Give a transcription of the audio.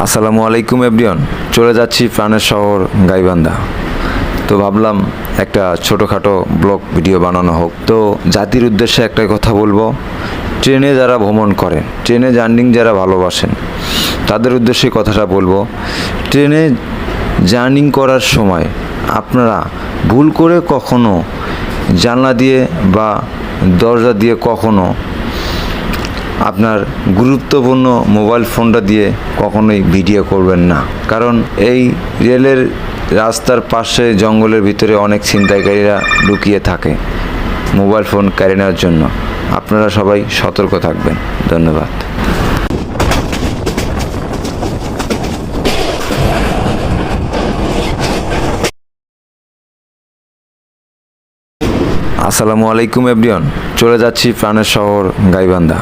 আসসালামু আলাইকুম এভরিওয়ান। চলে যাচ্ছি প্রাণের শহর গাইবান্ধা। তো ভাবলাম একটা ছোটোখাটো ব্লগ ভিডিও বানানো হোক। তো জাতির উদ্দেশ্যে একটা কথা বলবো, ট্রেনে যারা ভ্রমণ করেন, ট্রেনে জার্নি যারা ভালোবাসেন, তাদের উদ্দেশ্যে কথাটা বলবো। ট্রেনে জার্নি করার সময় আপনারা ভুল করে কখনো জানলা দিয়ে বা দরজা দিয়ে কখনো আপনার গুরুত্বপূর্ণ মোবাইল ফোনটা দিয়ে কখনোই ভিডিও করবেন না। কারণ এই রেলের রাস্তার পাশে জঙ্গলের ভিতরে অনেক ছিনতাইকারীরা লুকিয়ে থাকে মোবাইল ফোন কেড়ে নেওয়ার জন্য। আপনারা সবাই সতর্ক থাকবেন। ধন্যবাদ। আসসালামু আলাইকুম এভরিওয়ান। চলে যাচ্ছি প্রাণের শহর গাইবান্ধা।